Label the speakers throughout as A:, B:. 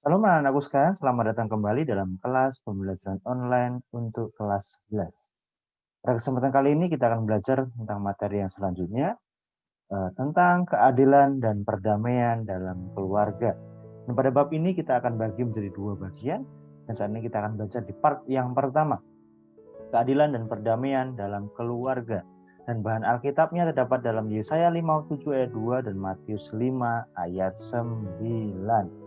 A: Halo anak-anakku sekalian, selamat datang kembali dalam kelas pembelajaran online untuk kelas 11. Pada kesempatan kali ini kita akan belajar tentang materi yang selanjutnya, tentang keadilan dan perdamaian dalam keluarga. Dan pada bab ini kita akan bagi menjadi dua bagian, dan saat ini kita akan belajar di part yang pertama, keadilan dan perdamaian dalam keluarga. Dan bahan Alkitabnya terdapat dalam Yesaya 57 ayat 2 dan Matius 5 ayat 9.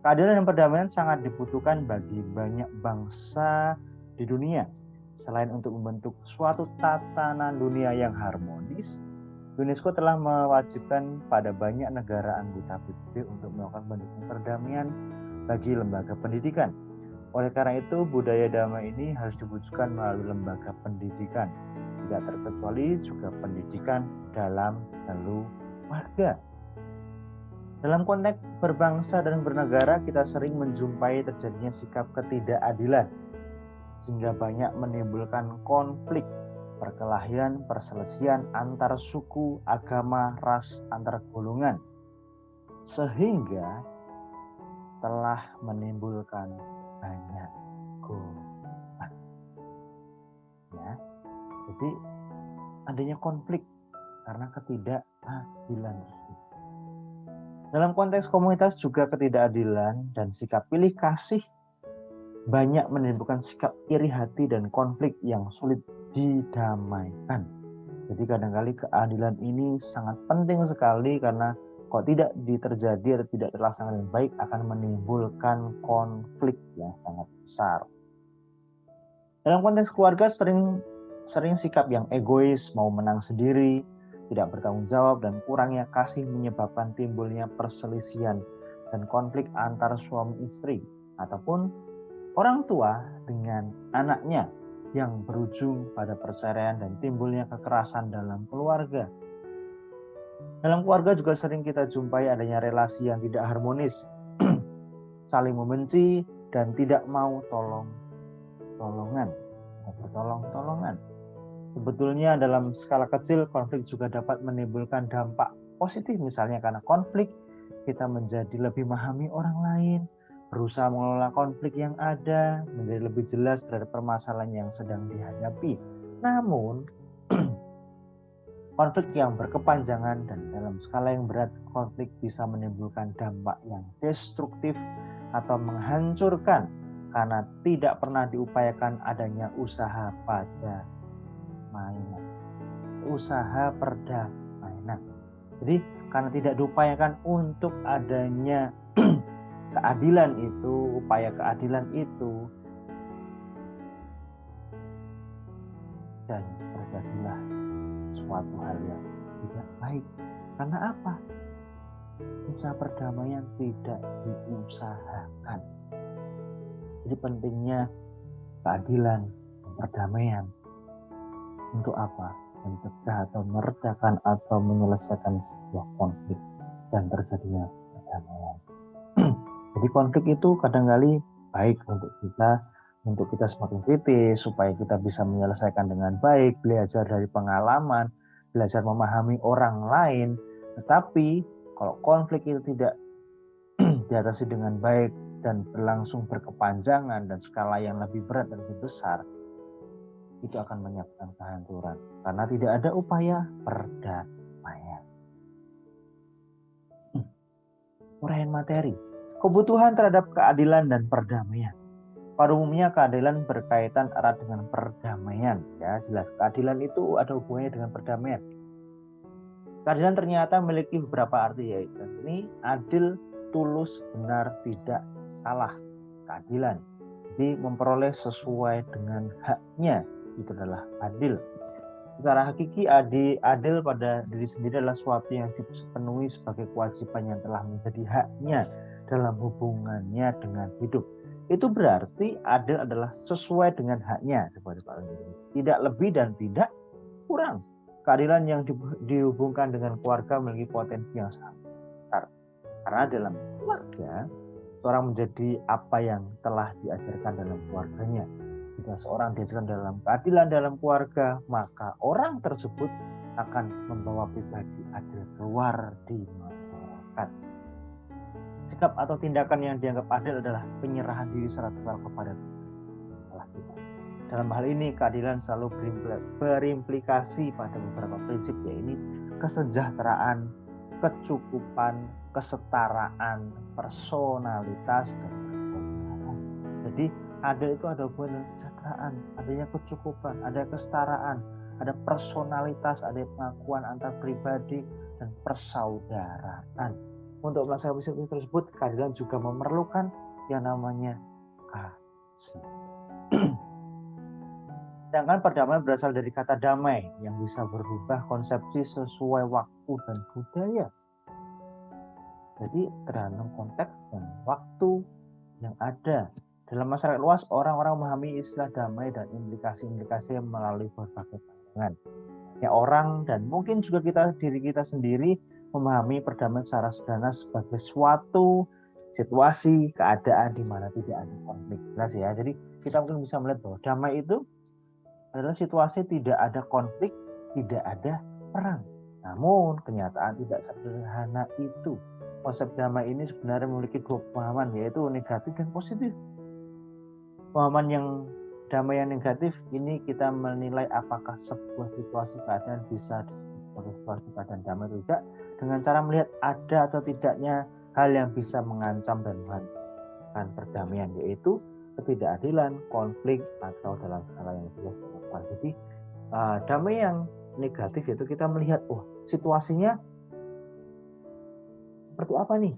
A: Keadilan dan perdamaian sangat dibutuhkan bagi banyak bangsa di dunia. Selain untuk membentuk suatu tatanan dunia yang harmonis, UNESCO telah mewajibkan pada banyak negara anggota PBB untuk melakukan pendekatan perdamaian bagi lembaga pendidikan. Oleh karena itu, budaya damai ini harus diwujudkan melalui lembaga pendidikan. Tidak terkecuali juga pendidikan dalam keluarga. Dalam konteks berbangsa dan bernegara, kita sering menjumpai terjadinya sikap ketidakadilan, sehingga banyak menimbulkan konflik, perkelahian, perselisihan antar suku, agama, ras, antar golongan, sehingga telah menimbulkan banyak korban. Ya, jadi adanya konflik karena ketidakadilan. Dalam konteks komunitas juga ketidakadilan dan sikap pilih kasih banyak menimbulkan sikap iri hati dan konflik yang sulit didamaikan. Jadi kadang-kali keadilan ini sangat penting sekali karena kalau tidak terjadi atau tidak terlaksana dengan baik akan menimbulkan konflik yang sangat besar. Dalam konteks keluarga sering sikap yang egois, mau menang sendiri, tidak bertanggung jawab, dan kurangnya kasih menyebabkan timbulnya perselisihan dan konflik antar suami istri ataupun orang tua dengan anaknya yang berujung pada perceraian dan timbulnya kekerasan dalam keluarga. Dalam keluarga juga sering kita jumpai adanya relasi yang tidak harmonis, saling membenci dan tidak mau tolong-tolongan. Sebetulnya dalam skala kecil konflik juga dapat menimbulkan dampak positif, misalnya karena konflik kita menjadi lebih memahami orang lain, berusaha mengelola konflik yang ada, menjadi lebih jelas terhadap permasalahan yang sedang dihadapi. Namun konflik yang berkepanjangan dan dalam skala yang berat, konflik bisa menimbulkan dampak yang destruktif atau menghancurkan karena tidak pernah diupayakan adanya usaha perdamaian. Jadi karena tidak diupayakan untuk adanya keadilan itu, upaya keadilan itu, dan terjadilah suatu hal yang tidak baik. Karena apa? Usaha perdamaian tidak diusahakan. Jadi pentingnya keadilan dan perdamaian. Untuk apa? Mencegah atau meredakan atau menyelesaikan sebuah konflik dan terjadinya perdamaian. Jadi konflik itu kadang-kali baik untuk kita semakin kritis, supaya kita bisa menyelesaikan dengan baik, belajar dari pengalaman, belajar memahami orang lain. Tetapi kalau konflik itu tidak diatasi dengan baik dan berlangsung berkepanjangan dan skala yang lebih berat dan lebih besar, itu akan menyebabkan kehancuran karena tidak ada upaya perdamaian. Uraian materi, kebutuhan terhadap keadilan dan perdamaian. Pada umumnya keadilan berkaitan erat dengan perdamaian. Ya, jelas keadilan itu ada hubungannya dengan perdamaian. Keadilan ternyata memiliki beberapa arti, yaitu ini adil, tulus, benar, tidak salah. Keadilan, jadi memperoleh sesuai dengan haknya, itu adalah adil. Secara hakiki adil pada diri sendiri adalah suatu yang dipenuhi sebagai kewajiban yang telah menjadi haknya dalam hubungannya dengan hidup. Itu berarti adil adalah sesuai dengan haknya, tidak lebih dan tidak kurang. Keadilan yang dihubungkan dengan keluarga memiliki potensi yang sangat besar. Karena dalam keluarga, seorang menjadi apa yang telah diajarkan dalam keluarganya. Jika seorang diajarkan dalam keadilan dalam keluarga, maka orang tersebut akan membawa pribadi adil keluar di masyarakat. Sikap atau tindakan yang dianggap adil adalah penyerahan diri secara total kepada Allah kita. Dalam hal ini, keadilan selalu berimplikasi pada beberapa prinsip, yaitu kesejahteraan, kecukupan, kesetaraan, personalitas, dan persaudaraan. Jadi adil itu ada hubungan dengan kesejahteraan, adanya kecukupan, ada kesetaraan, ada personalitas, ada pengakuan antar pribadi, dan persaudaraan. Untuk melaksanakan prinsip tersebut, keadilan juga memerlukan yang namanya kasih. Sedangkan perdamaian berasal dari kata damai yang bisa berubah konsepsi sesuai waktu dan budaya. Jadi tergantung konteks dan waktu yang ada. Dalam masyarakat luas, orang-orang memahami istilah damai dan implikasi-implikasi melalui berbagai pandangan. Ya, orang dan mungkin juga diri kita sendiri memahami perdamaian secara sederhana sebagai suatu situasi, keadaan di mana tidak ada konflik. Jelas ya. Jadi kita mungkin bisa melihat bahwa damai itu adalah situasi tidak ada konflik, tidak ada perang. Namun kenyataan tidak sederhana itu. Konsep damai ini sebenarnya memiliki dua pemahaman, yaitu negatif dan positif. Pemahaman yang damai yang negatif ini kita menilai apakah sebuah situasi keadaan bisa disebut sebagai situasi keadaan damai atau tidak dengan cara melihat ada atau tidaknya hal yang bisa mengancam dan menghancurkan perdamaian, yaitu ketidakadilan, konflik, atau dalam skala yang lebih luas. Jadi damai yang negatif itu kita melihat, situasinya seperti apa nih?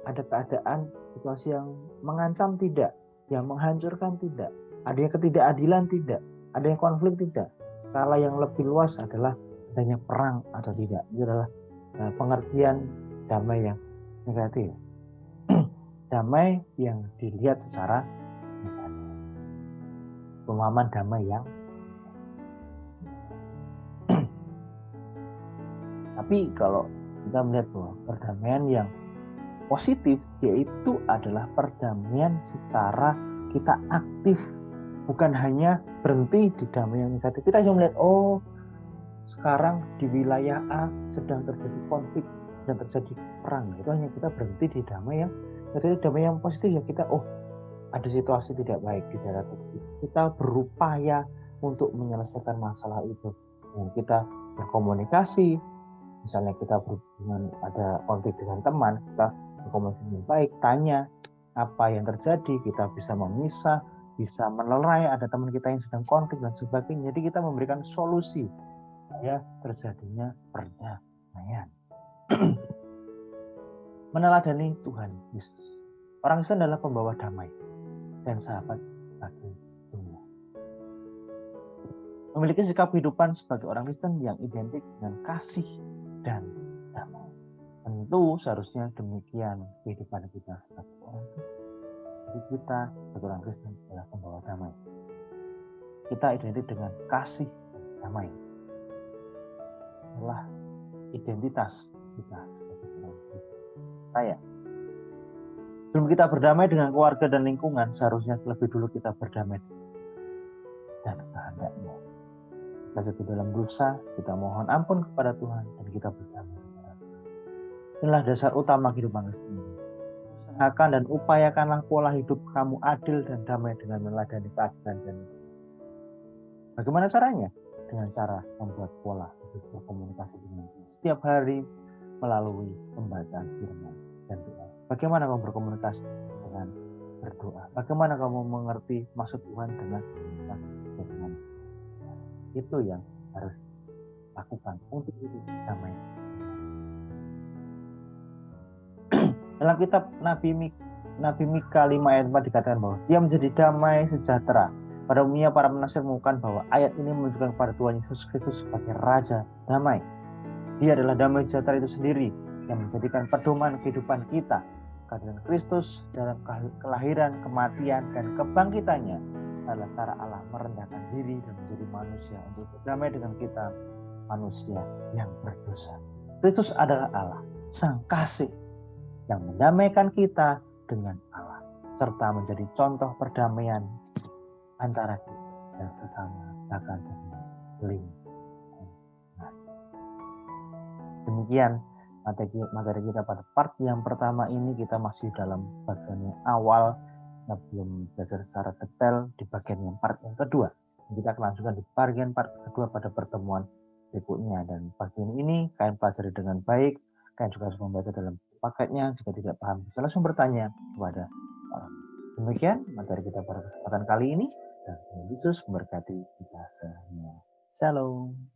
A: Ada keadaan situasi yang mengancam tidak, yang menghancurkan tidak, ada yang ketidakadilan tidak, ada yang konflik tidak. Skala yang lebih luas adalah adanya perang atau tidak. Itu adalah pengertian damai yang negatif. Damai yang dilihat secara negatif. Pemahaman damai yang tapi kalau kita melihat bahwa perdamaian yang positif, yaitu adalah perdamaian secara kita aktif, bukan hanya berhenti di damai yang negatif. Kita hanya melihat, sekarang di wilayah A sedang terjadi konflik dan terjadi perang. Itu hanya kita berhenti di damai yang negatif. Damai yang positif ya kita, ada situasi tidak baik di daerah tersebut. Kita berupaya untuk menyelesaikan masalah itu. Dan kita berkomunikasi. Misalnya kita berhubungan ada konflik dengan teman, kita berkomunikasi dengan baik, tanya apa yang terjadi, kita bisa memisah, bisa melerai, ada teman kita yang sedang konflik dan sebagainya. Jadi kita memberikan solusi supaya terjadinya perdamaian. Meneladani Tuhan Yesus. Orang Kristen adalah pembawa damai dan sahabat bagi dunia. Memiliki sikap kehidupan sebagai orang Kristen yang identik dengan kasih dan damai. Tentu seharusnya demikian kehidupan kita sebagai orang Kristen. Jadi kita sebagai orang Kristen adalah pembawa damai. Kita identik dengan kasih dan damai. Adalah identitas kita sebagai orang Kristen. Sebelum kita berdamai dengan keluarga dan lingkungan, seharusnya lebih dulu kita berdamai dan kehendaknya. Kita jatuh dalam dosa, kita mohon ampun kepada Tuhan, dan kita berdamai kepada Tuhan. Inilah dasar utama kehidupan Kristen. Usahakan dan upayakanlah pola hidup kamu adil dan damai dengan meneladani keadilan dan itu. Bagaimana caranya? Dengan cara membuat pola hidup berkomunikasi dengan Tuhan setiap hari melalui pembacaan firman dan doa. Bagaimana kamu berkomunikasi dengan berdoa? Bagaimana kamu mengerti maksud Tuhan dengan itu yang harus lakukan untuk hidup damai. Dalam kitab Nabi Mika 5 ayat 4 dikatakan bahwa dia menjadi damai sejahtera. Pada umumnya para penafsir mengungkapkan bahwa ayat ini menunjukkan kepada Tuhan Yesus Kristus sebagai Raja Damai. Dia adalah damai sejahtera itu sendiri yang menjadikan pedoman kehidupan kita. Kehadiran Kristus dalam kelahiran, kematian, dan kebangkitannya adalah cara Allah merendahkan diri dan menjadi manusia untuk berdamai dengan kita, manusia yang berdosa. Kristus adalah Allah, Sang Kasih, yang mendamaikan kita dengan Allah, serta menjadi contoh perdamaian antara kita dan sesama, bahkan dengan lingkungan. Demikian materi kita pada part yang pertama ini kita masih dalam bagian yang awal, kita belum belajar secara detail di bagian yang part yang kedua. Kita akan lanjutkan di bagian part kedua pada pertemuan berikutnya, dan bagian ini kalian pelajari dengan baik. Kalian juga harus membaca dalam paketnya. Jika tidak paham bisa langsung bertanya kepada orang. Demikian materi kita pada kesempatan kali ini, dan Tuhan Yesus memberkati kita semua. Shalom.